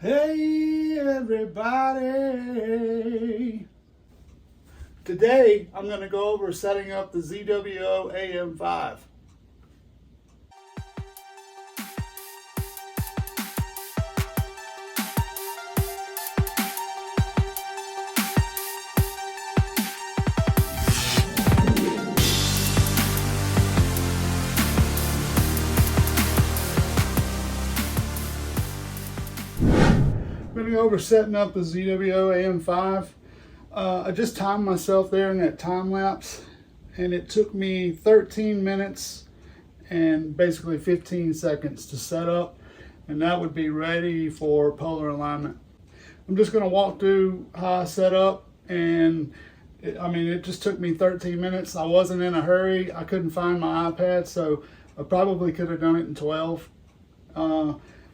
Hey everybody! Today I'm going to go over setting up the ZWO AM5. I'm going to go over setting up the ZWO AM5. I just timed myself there in that time lapse, and it took me 13 minutes and basically 15 seconds to set up, and that would be ready for polar alignment. I'm just going to walk through how I set up, and it just took me 13 minutes. I wasn't in a hurry. I couldn't find my iPad, so I probably could have done it in 12.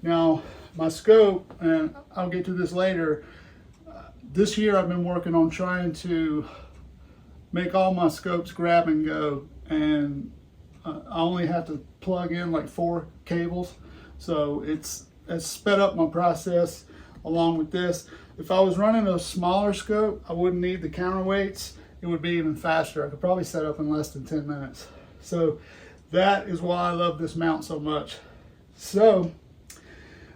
Now, my scope, and I'll get to this later, this year I've been working on trying to make all my scopes grab and go, and I only have to plug in like 4 cables, so it's sped up my process along with this. If I was running a smaller scope, I wouldn't need the counterweights. It would be even faster. I could probably set up in less than 10 minutes. So that is why I love this mount so much. So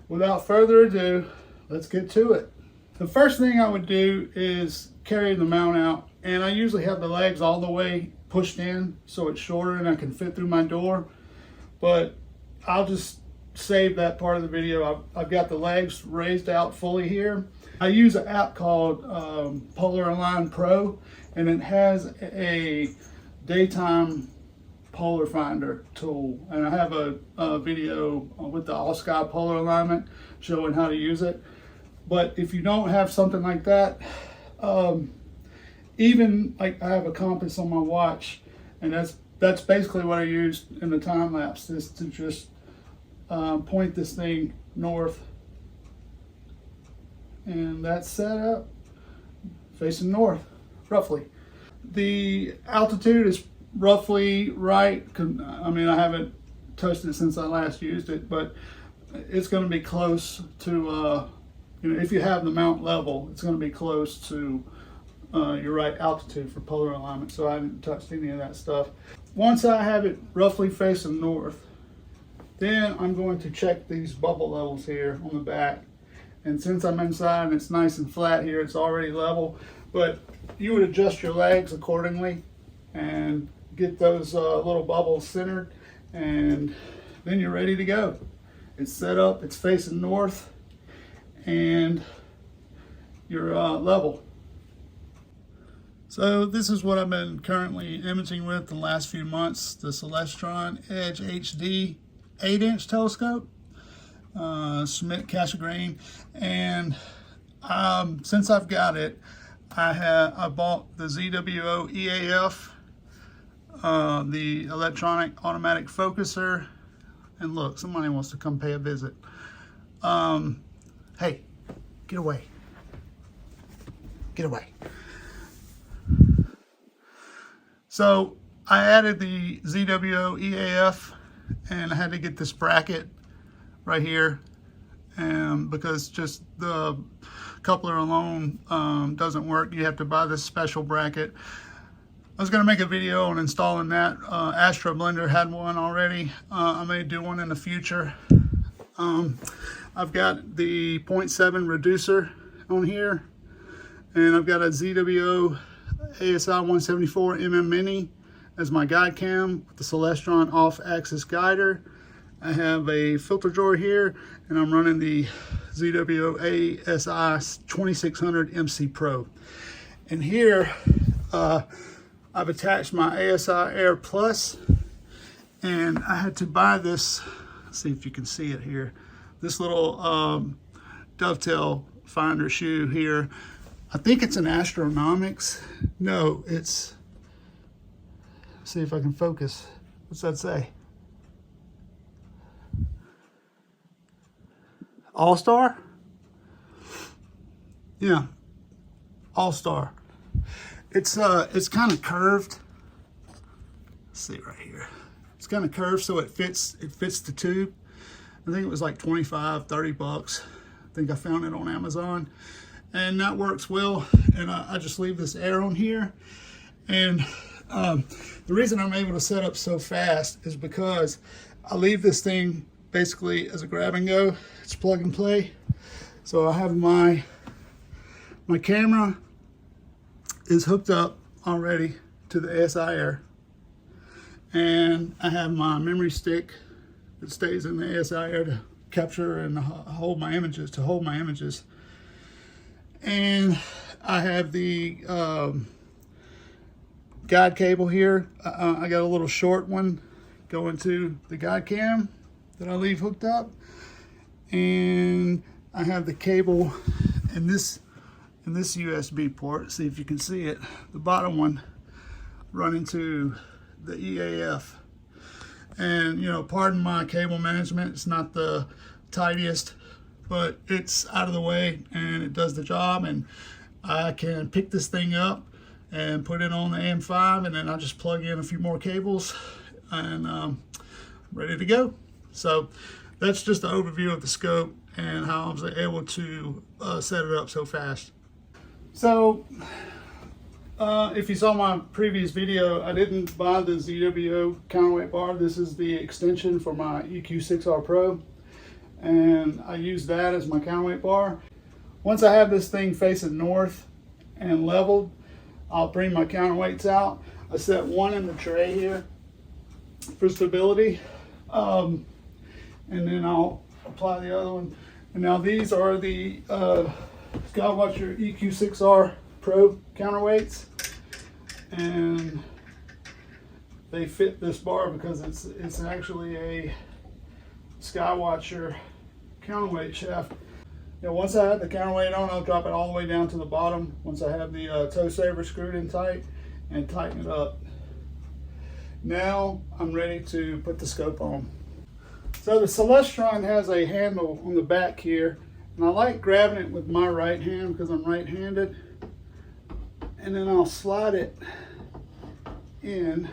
without further ado, let's get to it. The first thing I would do is carry the mount out, and I usually have the legs all the way pushed in so it's shorter and I can fit through my door, but I'll just save that part of the video. I've got the legs raised out fully here. I use an app called Polar Align Pro, and it has a daytime polar finder tool, and I have a video with the all sky polar alignment showing how to use it. But if you don't have something like that, even like I have a compass on my watch, and that's basically what I used in the time lapse, is to just point this thing north, and that's set up facing north roughly. The altitude is roughly right. I haven't touched it since I last used it, but it's going to be close to if you have the mount level, it's going to be close to your right altitude for polar alignment, so I haven't touched any of that stuff. Once I have it roughly facing north, then I'm going to check these bubble levels here on the back, and since I'm inside and it's nice and flat here, it's already level, but you would adjust your legs accordingly and get those little bubbles centered, and then you're ready to go. It's set up, it's facing north, and you're level. So this is what I've been currently imaging with the last few months, the Celestron EdgeHD 8-inch telescope, Schmidt Cassegrain, and since I've got it, I bought the ZWO EAF, the electronic automatic focuser, and look, somebody wants to come pay a visit. Hey, get away. Get away. So I added the ZWO EAF, and I had to get this bracket right here, because just the coupler alone doesn't work. You have to buy this special bracket. I was going to make a video on installing that. Astro Blender had one already. I may do one in the future. I've got the 0.7 reducer on here, and I've got a ZWO ASI 174mm Mini as my guide cam with the Celestron off-axis guider. I have a filter drawer here, and I'm running the ZWO ASI 2600 MC Pro. And here I've attached my ASIair Plus, and I had to buy this. Let's see if you can see it here. This little dovetail finder shoe here. I think it's an Astronomics. No, it's, let's see if I can focus. What's that say? All-Star? Yeah, All-Star. It's kind of curved. Let's see right here. It's kind of curved so it fits the tube. I think it was like 25, 30 bucks. I think I found it on Amazon, and that works well. And I just leave this air on here. And the reason I'm able to set up so fast is because I leave this thing basically as a grab and go. It's plug and play. So I have my camera is hooked up already to the ASIAir, and I have my memory stick that stays in the ASIAir to capture and hold my images, and I have the guide cable here. I got a little short one going to the guide cam that I leave hooked up, and I have the cable in this USB port. See if you can see it, the bottom one running to the EAF. And you know, pardon my cable management, it's not the tidiest, but it's out of the way and it does the job. And I can pick this thing up and put it on the AM5, and then I just plug in a few more cables and ready to go. So that's just an overview of the scope and how I was able to set it up so fast. So if you saw my previous video, I didn't buy the ZWO counterweight bar. This is the extension for my EQ6R Pro, and I use that as my counterweight bar. Once I have this thing facing north and leveled, I'll bring my counterweights out. I set one in the tray here for stability, and then I'll apply the other one. And now these are the Skywatcher EQ6R Pro counterweights, and they fit this bar because it's actually a Skywatcher counterweight shaft. Now once I have the counterweight on, I'll drop it all the way down to the bottom once I have the toe saver screwed in tight and tighten it up. Now I'm ready to put the scope on. So the Celestron has a handle on the back here, and I like grabbing it with my right hand because I'm right-handed, and then I'll slide it in.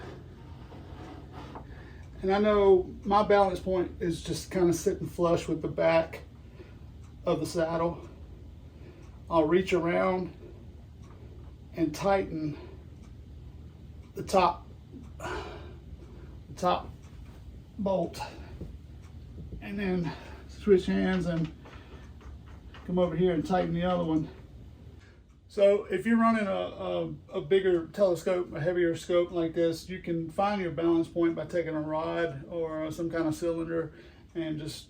And I know my balance point is just kind of sitting flush with the back of the saddle. I'll reach around and tighten the top bolt, and then switch hands and come over here and tighten the other one. So if you're running a bigger telescope, a heavier scope like this, you can find your balance point by taking a rod or some kind of cylinder and just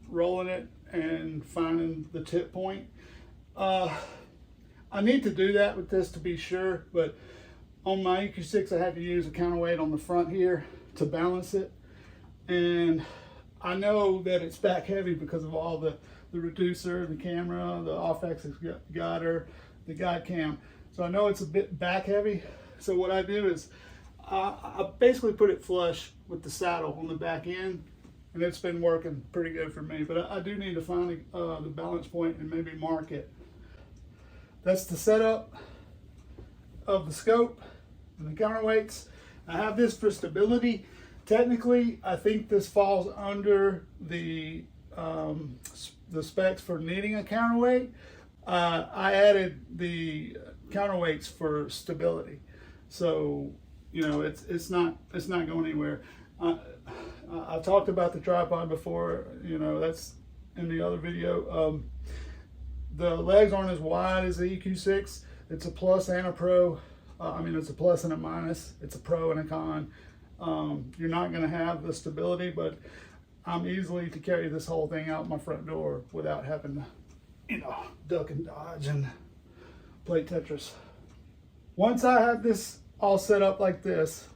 rolling it and finding the tip point. I need to do that with this to be sure, but on my EQ6 I had to use a counterweight on the front here to balance it, and I know that it's back heavy because of all the reducer, the camera, the off-axis guider, the guide cam. So I know it's a bit back heavy. So what I do is I basically put it flush with the saddle on the back end, and it's been working pretty good for me. But I do need to find the balance point and maybe mark it. That's the setup of the scope and the counterweights. I have this for stability. Technically, I think this falls under the specs for needing a counterweight. I added the counterweights for stability, so you know it's not going anywhere. I talked about the tripod before. You know, that's in the other video. The legs aren't as wide as the EQ6. It's a plus and a pro. I mean, it's a plus and a minus. It's a pro and a con. You're not going to have the stability, but I'm easily to carry this whole thing out my front door without having to, you know, duck and dodge and play Tetris. Once I have this all set up like this,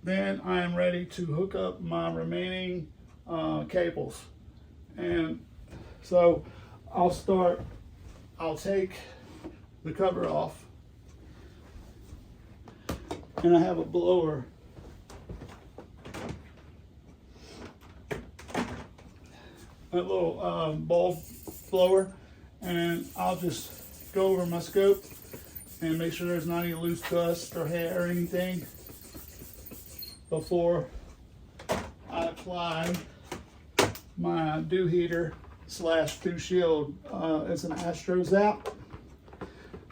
then I am ready to hook up my remaining cables. And so I'll take the cover off, and I have a blower. A little ball blower, and I'll just go over my scope and make sure there's not any loose dust or hair or anything before I apply my dew heater slash dewshield. It's an Astro Zap,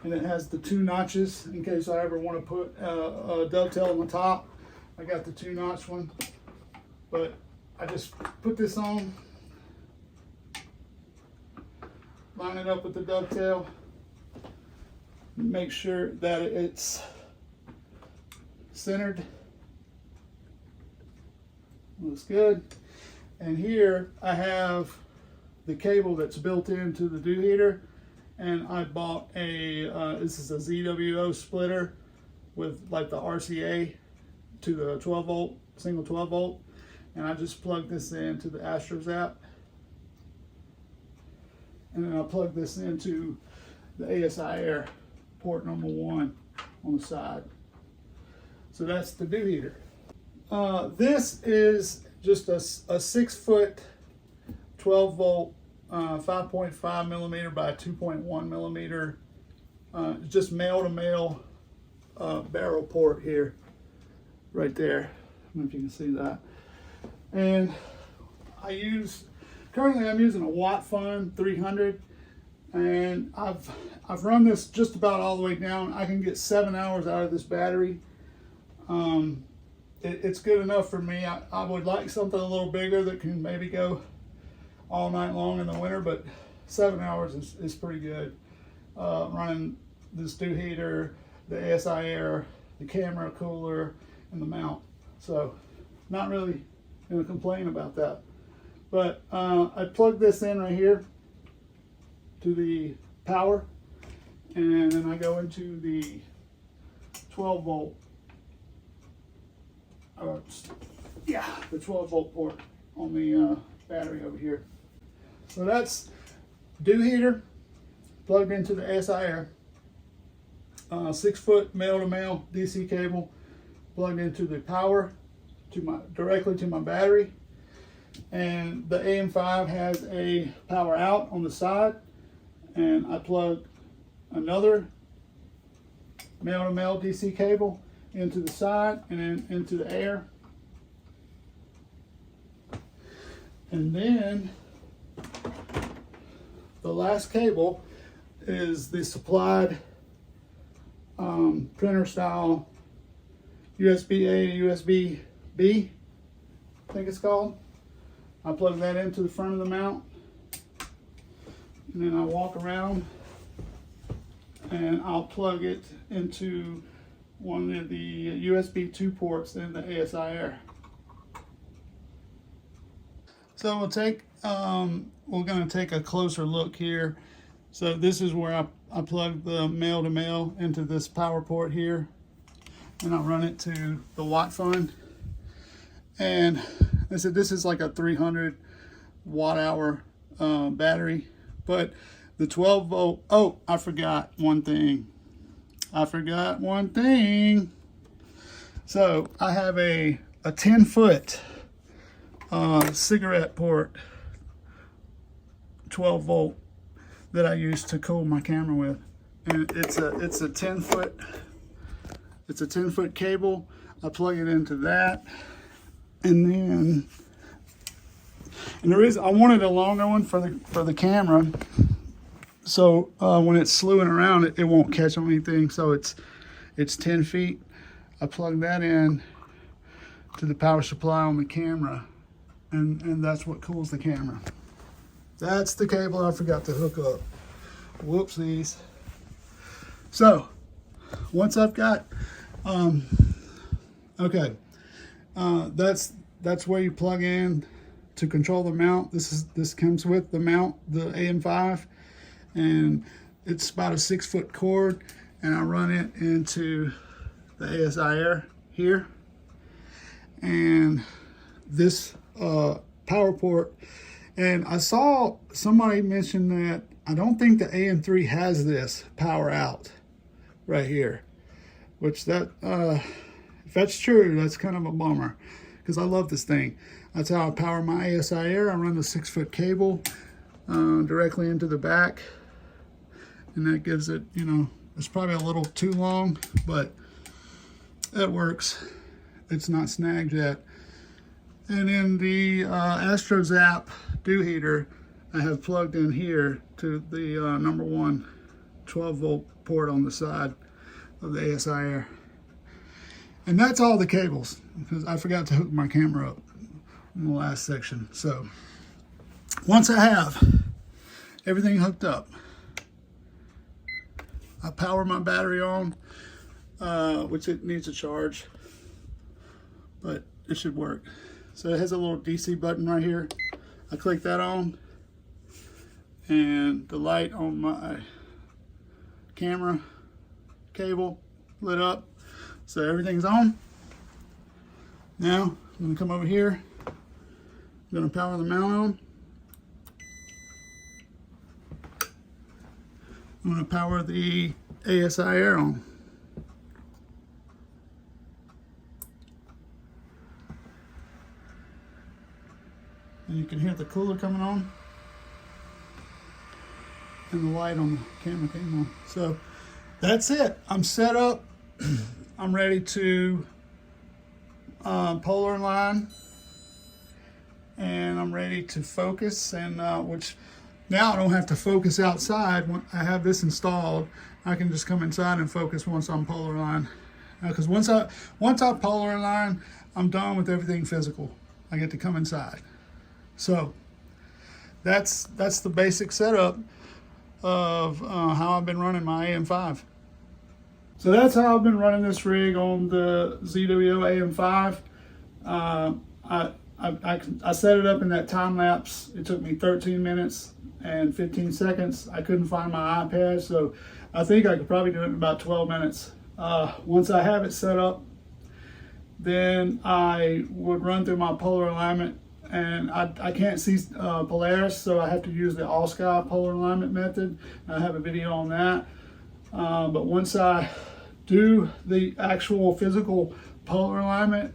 and it has the 2 notches in case I ever want to put a dovetail on the top. I got the 2-notch one, but I just put this on, line it up with the dovetail, make sure that it's centered. Looks good. And here I have the cable that's built into the dew heater, and I bought a this is a ZWO splitter with like the RCA to the 12 volt, single 12 volt, and I just plugged this into the Astro Zap, and then I plug this into the ASIair port number 1 on the side. So that's the dew heater. This is just a 6-foot 12 volt 5.5 millimeter by 2.1 millimeter just male to male barrel port here, right there. I don't know if you can see that. And currently I'm using a Wattfun 300, and I've run this just about all the way down. I can get 7 hours out of this battery. It's good enough for me. I would like something a little bigger that can maybe go all night long in the winter, but 7 hours is pretty good. Running this dew heater, the ASIair, the camera cooler, and the mount. So not really gonna complain about that. But I plug this in right here to the power, and then I go into the 12 volt. The 12 volt port on the battery over here. So that's dew heater plugged into the ASIair. 6-foot male to male DC cable plugged into the power directly to my battery. And the AM5 has a power out on the side, and I plug another male to male DC cable into the side and then into the air. And then the last cable is the supplied printer style USB-A, USB-B, I think it's called. I plug that into the front of the mount, and then I walk around and I'll plug it into one of the USB 2 ports in the ASIair. So we're going to take a closer look here. So this is where I plug the male to male into this power port here, and I run it to the Wattfun. And I said this is like a 300 watt hour battery, but the 12 volt, oh, I forgot one thing. So I have a 10-foot cigarette port 12 volt that I use to cool my camera with, and it's a 10-foot cable. I plug it into that, and the reason I wanted a longer one for the camera, so when it's slewing around it won't catch on anything. So it's 10 feet. I plug that in to the power supply on the camera, and that's what cools the camera. That's the cable I forgot to hook up. Whoopsies. So once I've got that's where you plug in to control the mount. This comes with the mount, the AM5, and it's about a 6-foot cord, and I run it into the ASIair here, and this power port. And I saw somebody mention that I don't think the AM3 has this power out right here, which if that's true, that's kind of a bummer, because I love this thing. That's how I power my ASIair. I run the 6-foot cable directly into the back, and that gives it, it's probably a little too long, but it works. It's not snagged yet. And then the Astro Zap dew heater I have plugged in here to the number 1 12-volt port on the side of the ASIAir. And that's all the cables, because I forgot to hook my camera up in the last section. So once I have everything hooked up, I power my battery on, which it needs a charge, but it should work. So it has a little DC button right here. I click that on, and the light on my camera cable lit up. So everything's on. Now I'm gonna come over here. I'm gonna power the mount on. I'm gonna power the ASIair on. And you can hear the cooler coming on. And the light on the camera came on. So that's it. I'm set up. I'm ready to polar align, and I'm ready to focus. And which now I don't have to focus outside. When I have this installed, I can just come inside and focus once I'm polar aligned. Because once I polar align, I'm done with everything physical. I get to come inside. So that's the basic setup of how I've been running my AM5. So that's how I've been running this rig on the ZWO AM5. I set it up in that time lapse. It took me 13 minutes and 15 seconds. I couldn't find my iPad, so I think I could probably do it in about 12 minutes. Once I have it set up, then I would run through my polar alignment, and I can't see Polaris, so I have to use the all sky polar alignment method. I have a video on that. But once I do the actual physical polar alignment,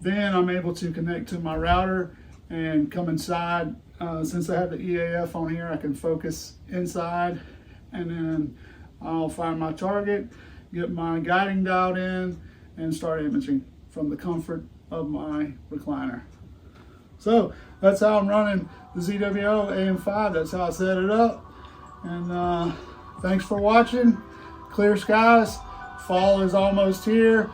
then I'm able to connect to my router and come inside. Since I have the EAF on here, I can focus inside, and then I'll find my target, get my guiding dialed in, and start imaging from the comfort of my recliner. So that's how I'm running the ZWO AM5. That's how I set it up. And thanks for watching. Clear skies. Fall is almost here.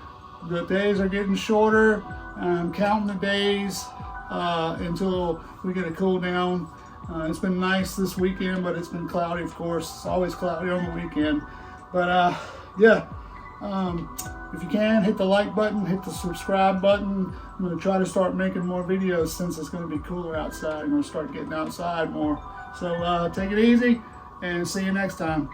The days are getting shorter. I'm counting the days until we get a cool down. It's been nice this weekend, but it's been cloudy, of course. It's always cloudy on the weekend. But yeah, if you can, hit the like button, hit the subscribe button. I'm going to try to start making more videos since it's going to be cooler outside. I'm going to start getting outside more. So take it easy, and see you next time.